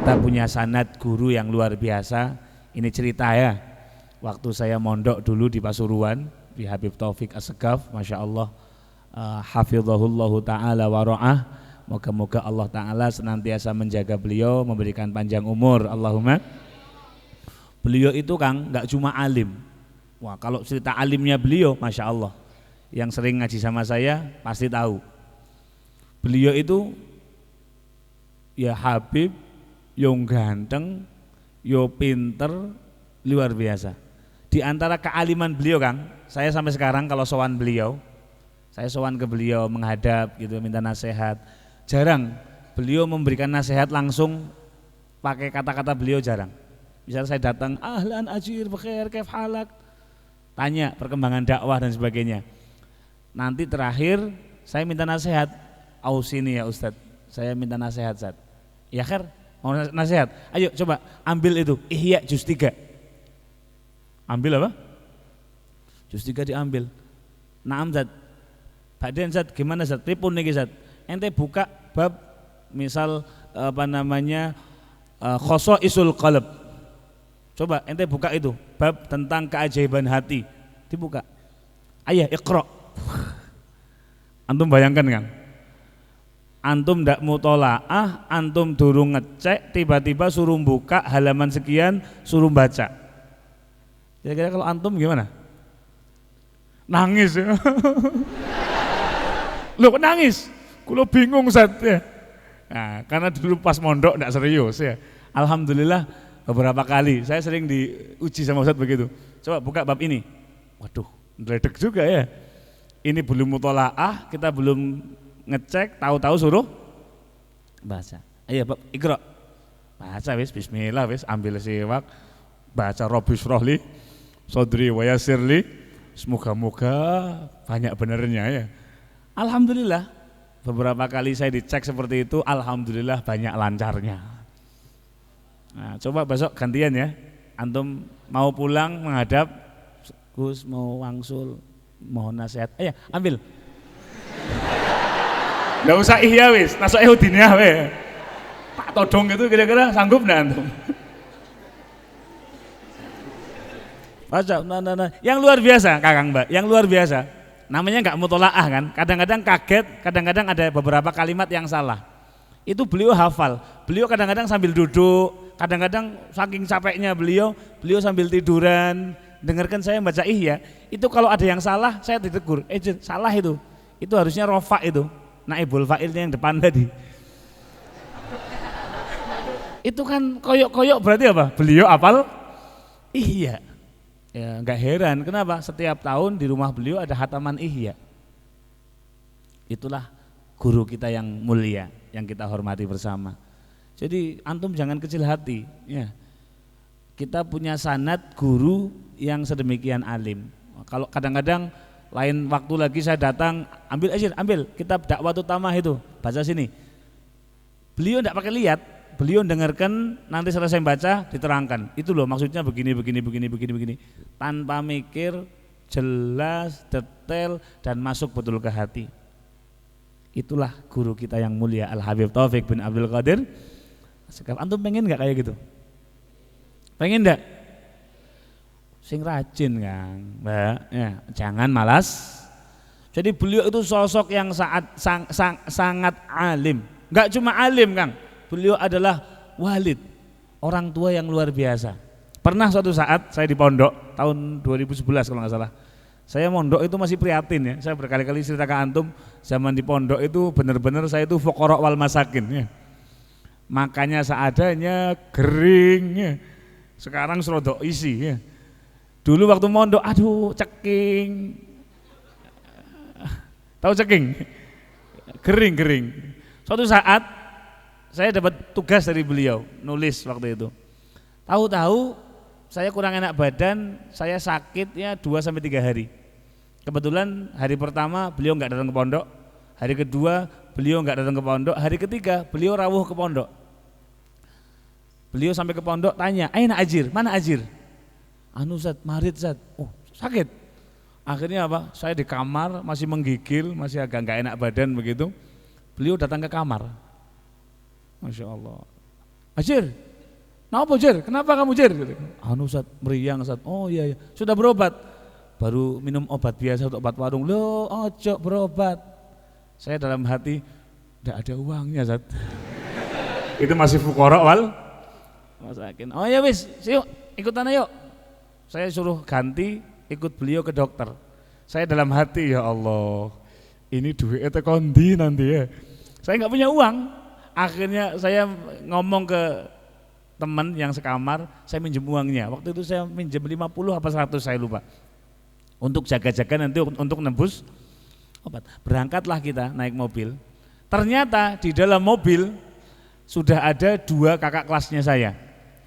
Kita punya sanad guru yang luar biasa. Ini cerita ya, waktu saya mondok dulu di Pasuruan di Habib Taufik Assegaf, Masya Allah, hafizahullahu ta'ala wa ra'ah. Moga-moga Allah Ta'ala senantiasa menjaga beliau, memberikan panjang umur, Allahumma. Beliau itu Kang gak cuma alim. Wah, kalau cerita alimnya beliau, Masya Allah, yang sering ngaji sama saya pasti tahu. Beliau itu ya Habib, yo ganteng, yo pinter, luar biasa. Di antara kealiman beliau Kang, saya sampai sekarang kalau sowan beliau, saya sowan ke beliau menghadap gitu, minta nasihat. Jarang beliau memberikan nasihat langsung pakai kata-kata beliau, jarang. Misalnya saya datang, ahlan ajir, bekhair, kaif halak, tanya perkembangan dakwah dan sebagainya. Nanti terakhir saya minta nasihat, ausini ya Ustadz, saya minta nasihat Ustadz. Ya khair, mau nasihat, ayo coba ambil itu Ihya juz 3. Ambil apa? Juz 3 diambil. Naam Ustadz, badan Ustadz gimana Ustadz, pripun niki Ustadz? Ente buka bab misal khosaisul qalb. Coba ente buka itu bab tentang keajaiban hati, dibuka. Ayah iqra. Antum bayangkan Kang, antum ndak mutolaah, antum durung ngecek, tiba-tiba suruh buka halaman sekian, suruh baca. Kira-kira kalau antum gimana? Nangis ya. Loh nangis? Kulo bingung Ustaz ya. Nah, karena dulu pas mondok ndak serius ya. Alhamdulillah beberapa kali saya sering diuji sama Ustaz begitu. Coba buka bab ini. Waduh, ngeledek juga ya. Ini belum mutolaah, kita belum ngecek, tahu-tahu suruh baca. Ayo bab Iqra. Baca wis, bismillah wis, ambil siwak, baca Rabbi syrahli sadri wa yassirli. Semoga-moga banyak benernya ya. Alhamdulillah beberapa kali saya dicek seperti itu, alhamdulillah banyak lancarnya. Nah, coba besok gantian ya. Antum mau pulang menghadap, Gus mau wangsul, mohon nasihat. Ayo ambil. Nggak usah ihya wis, nasok ehudiniyah we. Pak Todong itu kira-kira sanggup nggak antum? Baca, nah. Yang luar biasa Kakang Mbak, yang luar biasa. Namanya nggak mutolaah kan, kadang-kadang kaget, kadang-kadang ada beberapa kalimat yang salah. Itu beliau hafal, beliau kadang-kadang sambil duduk, kadang-kadang saking capeknya beliau sambil tiduran, dengarkan saya baca ihya. Itu kalau ada yang salah, saya ditegur, salah itu harusnya rofa itu, naibul fa'ilnya yang depan tadi. Itu kan koyok-koyok berarti apa? Beliau hafal ihya. Ya nggak heran kenapa setiap tahun di rumah beliau ada hataman ihya. Itulah guru kita yang mulia yang kita hormati bersama. Jadi antum jangan kecil hati ya. Kita punya sanad guru yang sedemikian alim. Kalau kadang-kadang lain waktu lagi saya datang, ambil kitab dakwah utama itu, baca sini. Beliau enggak pakai lihat, beliau dengarkan, nanti selesai baca diterangkan. Itu loh maksudnya begini. Tanpa mikir, jelas, detail dan masuk betul ke hati. Itulah guru kita yang mulia Al Habib Taufik bin Abdul Qadir. Antum pengen enggak kayak gitu? Pengen enggak? Sing rajin Kang, Mbak. Ya, jangan malas. Jadi beliau itu sosok yang sangat alim. Enggak cuma alim Kang, beliau adalah walid, orang tua yang luar biasa. Pernah suatu saat saya di pondok tahun 2011 kalau nggak salah. Saya mondok itu masih prihatin ya. Saya berkali-kali cerita ke antum, zaman di pondok itu benar-benar saya itu fuqara wal masakin ya. Makanya seadanya, kering ya. Sekarang serodok isi ya. Dulu waktu mondok, aduh ceking. Tahu ceking? Kering. Suatu saat saya dapat tugas dari beliau, nulis waktu itu. Tahu-tahu saya kurang enak badan, saya sakitnya 2-3 hari. Kebetulan hari pertama beliau enggak datang ke pondok, hari kedua beliau enggak datang ke pondok, hari ketiga beliau rawuh ke pondok. Beliau sampai ke pondok tanya, "Aina Ajir? Mana Ajir?" "Anu Zat, marit Zat." "Oh, sakit." Akhirnya apa? Saya di kamar masih menggigil, masih agak enggak enak badan begitu. Beliau datang ke kamar. Masya Allah. Ajir, kenapa Jir? Kenapa kamu Jir? Anu Ustaz, meriang Ustaz. Oh iya, sudah berobat? Baru minum obat biasa untuk obat warung. Loh, ojo berobat. Saya dalam hati, tidak ada uangnya Ustaz. Itu masih fuqara wal masakin. Oh ya wis, yuk ikutan yuk. Saya suruh ganti ikut beliau ke dokter. Saya dalam hati, ya Allah, ini duitnya kondi nanti ya. Saya nggak punya uang. Akhirnya saya ngomong ke teman yang sekamar, saya minjem uangnya. Waktu itu saya minjem 50 apa 100 saya lupa. Untuk jaga-jaga nanti untuk nembus obat. Berangkatlah kita naik mobil. Ternyata di dalam mobil sudah ada 2 kakak kelasnya saya.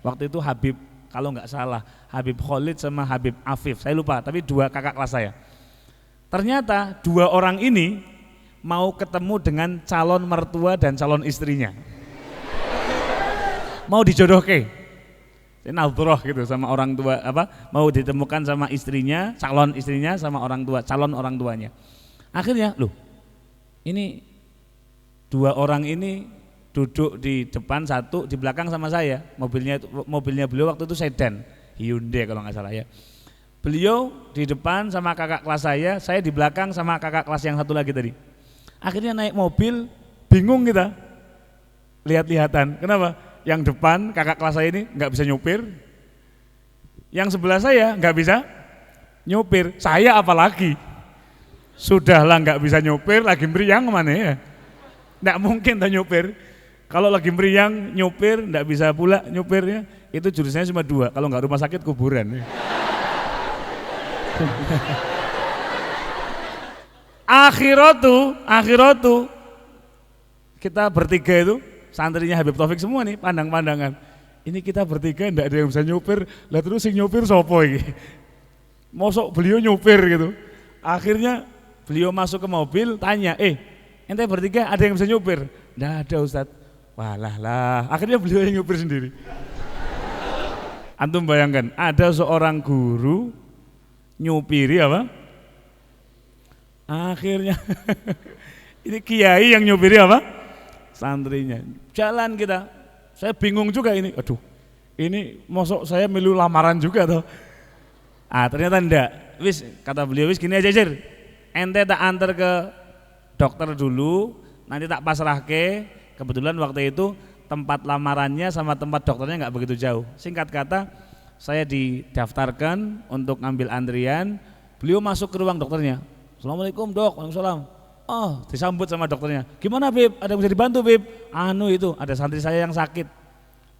Waktu itu Habib, kalau nggak salah, Habib Khalid sama Habib Afif, saya lupa, tapi 2 kakak kelas saya. Ternyata 2 orang ini mau ketemu dengan calon mertua dan calon istrinya. Mau dijodohke. Nadhrah gitu sama orang tua, mau ditemukan sama istrinya, calon istrinya sama orang tua, calon orang tuanya. Akhirnya, loh, ini 2 orang ini duduk di depan, 1 di belakang sama saya. Mobilnya beliau waktu itu sedan, Hyundai kalau nggak salah ya. Beliau di depan sama kakak kelas saya di belakang sama kakak kelas yang 1 lagi tadi. Akhirnya naik mobil, bingung kita, lihat-lihatan. Kenapa? Yang depan kakak kelas saya ini nggak bisa nyupir, yang sebelah saya nggak bisa nyupir. Saya apalagi, sudahlah nggak bisa nyupir, lagi meriang mana ya? Nggak mungkin tak nyupir. Kalau lagi meriang nyupir, nggak bisa pula nyupirnya. Itu jurusannya cuma 2, kalau nggak rumah sakit kuburan. Akhiratu kita bertiga itu santrinya Habib Taufik semua nih, pandang-pandangan. Ini kita bertiga ndak ada yang bisa nyupir, lah terus sing nyupir sopo iki? Mosok beliau nyupir gitu. Akhirnya beliau masuk ke mobil, tanya, ente bertiga ada yang bisa nyupir? Ndak ada Ustadz. Walah lah, akhirnya beliau yang nyupir sendiri. Antum bayangkan, ada seorang guru nyupiri apa? Akhirnya ini kiai yang nyupiri apa? Santrinya. Jalan kita, saya bingung juga ini. Aduh, ini mosok saya milu lamaran juga toh. Ternyata enggak. Wis, kata beliau, wis gini aja Jir, ente tak antar ke dokter dulu, nanti tak pasrahke. Kebetulan waktu itu tempat lamarannya sama tempat dokternya nggak begitu jauh. Singkat kata, saya didaftarkan untuk ngambil antrian. Beliau masuk ke ruang dokternya. Assalamualaikum dok, waalaikumsalam. Oh, disambut sama dokternya. Gimana Bib? Ada yang bisa dibantu Bib? Itu ada santri saya yang sakit.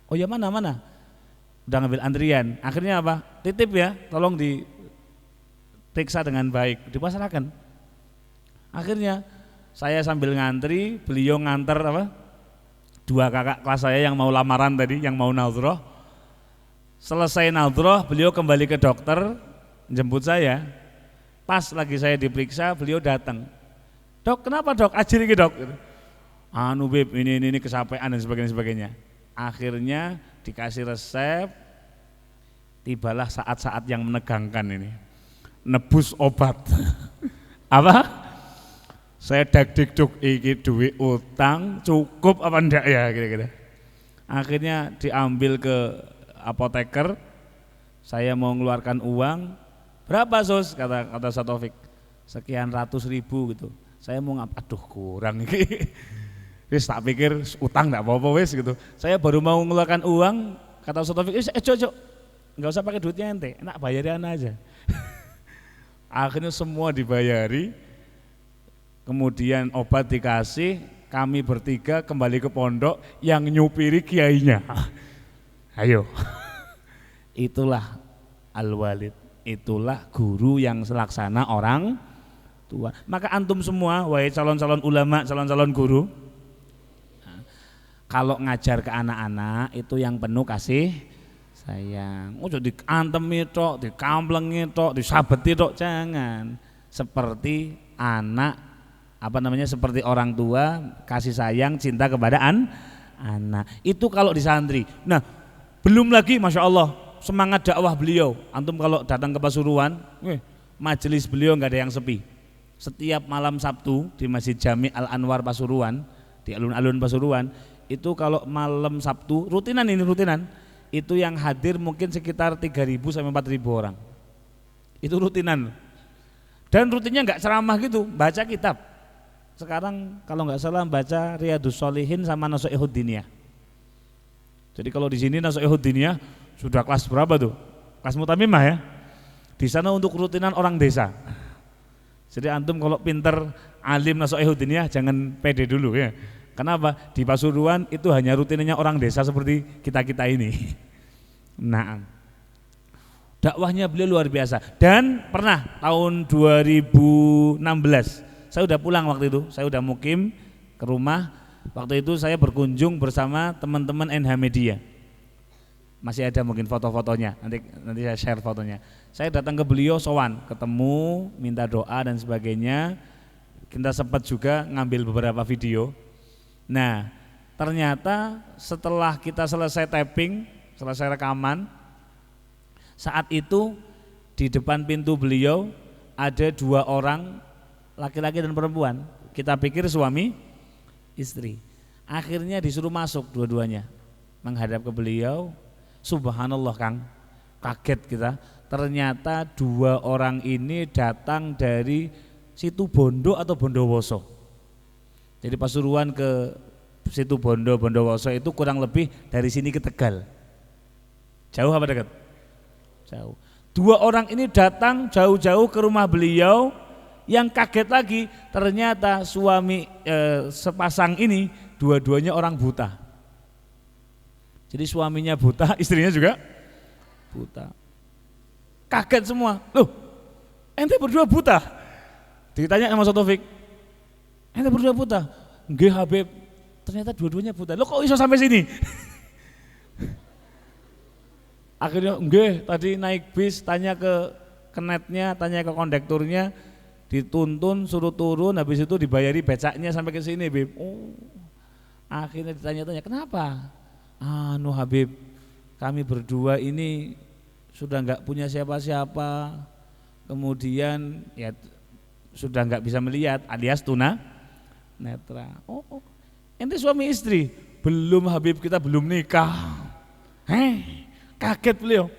Oh ya mana? Udah ngambil antrian. Akhirnya apa? Titip ya, tolong diperiksa dengan baik, dipasrahkan. Akhirnya saya sambil ngantri, beliau nganter 2 kakak kelas saya yang mau lamaran tadi, yang mau nadhrah. Selesai nadhrah, beliau kembali ke dokter, jemput saya. Pas lagi saya diperiksa, beliau datang. Dok, kenapa dok? Ajir ini dok. Bib, ini kesapean dan sebagainya. Akhirnya dikasih resep. Tibalah saat-saat yang menegangkan ini. Nebus obat. Apa? Saya dagdikduk iki duit utang cukup apa enggak ya kira-kira. Akhirnya diambil ke apoteker. Saya mau mengeluarkan uang. Berapa Sos? Kata Ustaz Taufik. Sekian ratus ribu gitu. Saya mau aduh kurang iki. Wis tak pikir utang enggak apa-apa wis gitu. Saya baru mau mengeluarkan uang, kata Ustaz Taufik, cocok. Enggak usah pakai duitnya ente, enak bayarin aja. Akhirnya semua dibayari. Kemudian obat dikasih, kami bertiga kembali ke pondok, yang nyupiri kiainya. Ayo. Itulah al-walid, itulah guru yang selaksana orang tua. Maka antum semua, wahai calon-calon ulama, calon-calon guru, kalau ngajar ke anak-anak itu yang penuh kasih sayang. Ojo diantemi tok, dikamplengi tok, disabeti tok, jangan. Seperti anak seperti orang tua, kasih sayang, cinta kepada anak. Itu kalau di santri. Nah, belum lagi Masya Allah semangat dakwah beliau. Antum kalau datang ke Pasuruan, majelis beliau nggak ada yang sepi. Setiap malam Sabtu di Masjid Jami Al Anwar Pasuruan, di alun-alun Pasuruan, itu kalau malam Sabtu rutinan, itu yang hadir mungkin sekitar 3.000 sampai 4.000 orang. Itu rutinan. Dan rutinnya nggak ceramah gitu, baca kitab. Sekarang kalau nggak salah baca Riyadhus Shalihin sama Nashihud Diniyah. Jadi kalau di sini Nashihud Diniyah sudah kelas berapa tuh? Kelas mutamimah ya. Di sana untuk rutinan orang desa. Jadi antum kalau pinter alim Nashihud Diniyah jangan pede dulu ya. Kenapa? Di Pasuruan itu hanya rutinnya orang desa seperti kita-kita ini. Nah, dakwahnya beliau luar biasa. Dan pernah tahun 2016 saya udah pulang waktu itu, saya udah mukim ke rumah. Waktu itu saya berkunjung bersama teman-teman NH Media. Masih ada mungkin foto-fotonya, nanti saya share fotonya. Saya datang ke beliau sowan, ketemu, minta doa dan sebagainya. Kita sempat juga ngambil beberapa video. Nah, ternyata setelah kita selesai tapping, selesai rekaman, saat itu di depan pintu beliau ada 2 orang, laki-laki dan perempuan. Kita pikir suami istri. Akhirnya disuruh masuk dua-duanya menghadap ke beliau. Subhanallah Kang, kaget kita. Ternyata 2 orang ini datang dari Situ Bondo atau Bondowoso. Jadi Pasuruan ke Situ Bondo, Bondowoso itu kurang lebih dari sini ke Tegal. Jauh apa dekat? Jauh. 2 orang ini datang jauh-jauh ke rumah beliau. Yang kaget lagi ternyata suami sepasang ini dua-duanya orang buta. Jadi suaminya buta, istrinya juga buta. Kaget semua. Loh, ente berdua buta? Ditanya sama Taufik, ente berdua buta? Nggih Habib, ternyata dua-duanya buta. Lo kok bisa sampai sini? Akhirnya nggih, tadi naik bis, tanya ke kenetnya, tanya ke kondekturnya, dituntun suruh turun, habis itu dibayari becaknya sampai ke sini, Bib. Oh, akhirnya ditanya-tanya, kenapa? Anu Habib, kami berdua ini sudah nggak punya siapa-siapa, kemudian ya sudah nggak bisa melihat, alias tuna netra. Oh, ente suami istri? Belum Habib, kita belum nikah. Kaget beliau.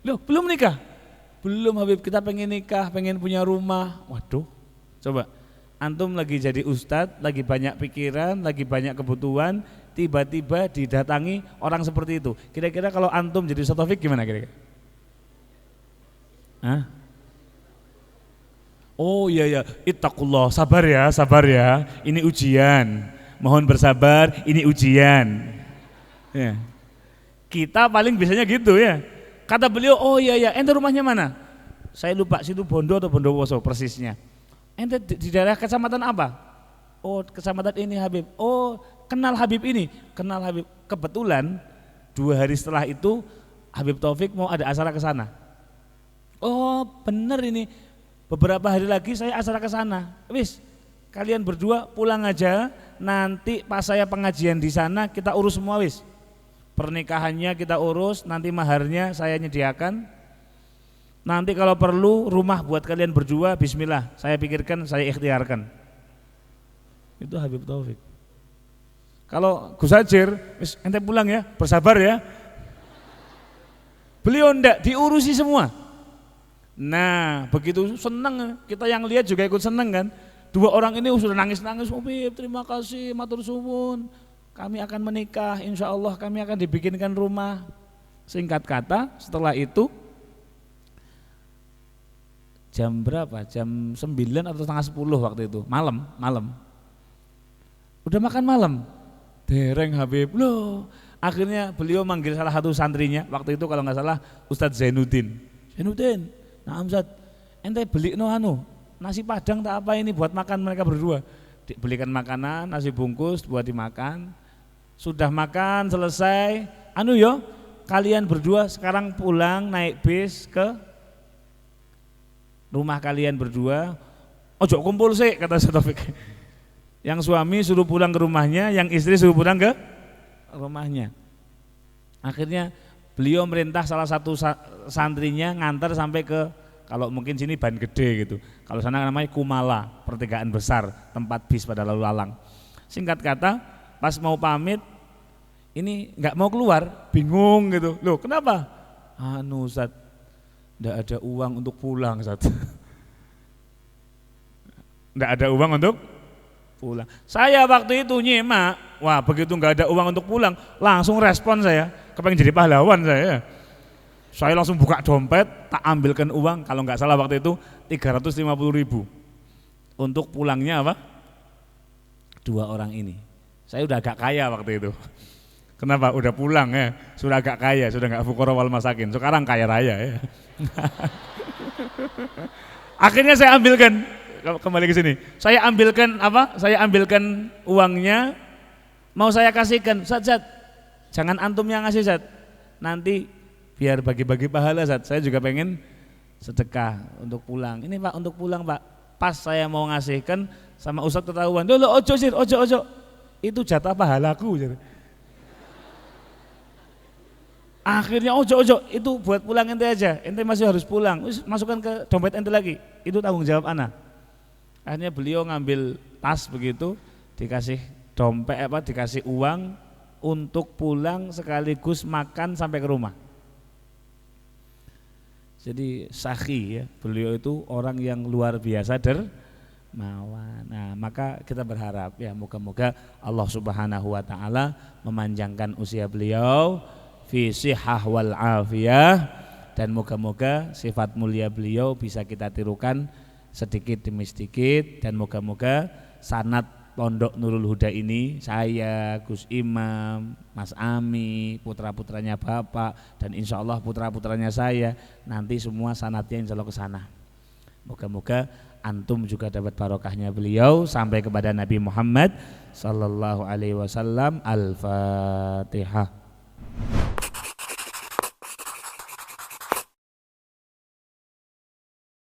Loh, belum nikah? Belum Habib, kita pengen nikah, pengen punya rumah. Waduh, coba antum lagi jadi ustadz, lagi banyak pikiran, lagi banyak kebutuhan, tiba-tiba didatangi orang seperti itu. Kira-kira kalau antum jadi Ustadz Taufik gimana kira-kira? Hah? Oh iya, ittaqullah, sabar ya, ini ujian, mohon bersabar, ini ujian. Ya. Kita paling biasanya gitu ya. Kata beliau, oh iya, ente rumahnya mana? Saya lupa, Situ Bondo atau Bondowoso persisnya. Ente di daerah kecamatan apa? Oh, kecamatan ini Habib. Oh, kenal Habib ini? Kenal Habib. Kebetulan 2 hari setelah itu Habib Taufik mau ada acara ke sana. Oh, bener ini. Beberapa hari lagi saya acara ke sana. Wis, kalian berdua pulang aja. Nanti pas saya pengajian di sana kita urus semua wis. Pernikahannya kita urus, nanti maharnya saya nyediakan. Nanti kalau perlu rumah buat kalian berdua, bismillah. Saya pikirkan, saya ikhtiarkan. Itu Habib Taufik. Kalau Gus Hajir, wis ente pulang ya, bersabar ya. Beliau ndak diurusi semua. Nah, begitu senang, kita yang lihat juga ikut senang kan. 2 orang ini sudah nangis-nangis, oh Bib, terima kasih, matur suwun. Kami akan menikah, insya Allah kami akan dibikinkan rumah. Singkat kata, setelah itu jam berapa? Jam 9 atau setengah 10 waktu itu, malam. Udah makan malam, dereng Habib, loh. Akhirnya beliau manggil salah satu santrinya, waktu itu kalau nggak salah Ustadz Zainuddin. Nah Ustadz, ente beli nasi padang tak apa ini buat makan mereka berdua. Belikan makanan, nasi bungkus buat dimakan. Sudah makan selesai, kalian berdua sekarang pulang naik bis ke rumah kalian berdua. Ojo kumpul sih, kata Ustadz Taufik. Yang suami suruh pulang ke rumahnya, yang istri suruh pulang ke rumahnya. Akhirnya beliau merintah salah satu santrinya ngantar sampai ke, kalau mungkin sini Ban Gede gitu, kalau sana namanya Kumala, pertigaan besar, tempat bis pada lalu lalang. Singkat kata, pas mau pamit ini nggak mau keluar, bingung gitu. Loh kenapa? Anu Ustaz, nggak ada uang untuk pulang Ustaz. Nggak ada uang untuk pulang. Saya waktu itu nyimak, wah begitu nggak ada uang untuk pulang, langsung respon saya, kepengen jadi pahlawan saya. Saya langsung buka dompet, tak ambilkan uang, kalau nggak salah waktu itu 350.000 untuk pulangnya apa? 2 orang ini. Saya udah agak kaya waktu itu. Kenapa? Udah pulang ya, sudah agak kaya, sudah nggak fuqara wal masakin. Sekarang kaya raya ya. Akhirnya saya ambilkan, kembali ke sini. Saya ambilkan apa? Saya ambilkan uangnya, mau saya kasihkan. Zat, jangan antum yang ngasih Zat. Nanti biar bagi-bagi pahala Zat. Saya juga pengen sedekah untuk pulang. Ini Pak untuk pulang Pak. Pas saya mau ngasihkan sama Ustadz ketahuan. Loh ojo sir, ojo. Itu jatah pahalaku. Akhirnya ojo, itu buat pulang ente aja. Ente masih harus pulang. Masukkan ke dompet ente lagi. Itu tanggung jawab ana. Akhirnya beliau ngambil tas begitu, dikasih dompet dikasih uang untuk pulang sekaligus makan sampai ke rumah. Jadi sakhi ya, beliau itu orang yang luar biasa dermawan. Nah, maka kita berharap ya moga-moga Allah Subhanahu wa taala memanjangkan usia beliau fi shihah wal afiyah, dan moga-moga sifat mulia beliau bisa kita tirukan sedikit demi sedikit, dan moga-moga sanad Pondok Nurul Huda ini, saya, Gus Imam, Mas Ami, putra-putranya Bapak, dan insya Allah putra-putranya saya, nanti semua sanadnya insya Allah ke sana. Moga-moga antum juga dapat barokahnya beliau sampai kepada Nabi Muhammad sallallahu alaihi wasallam. Al-Fatihah.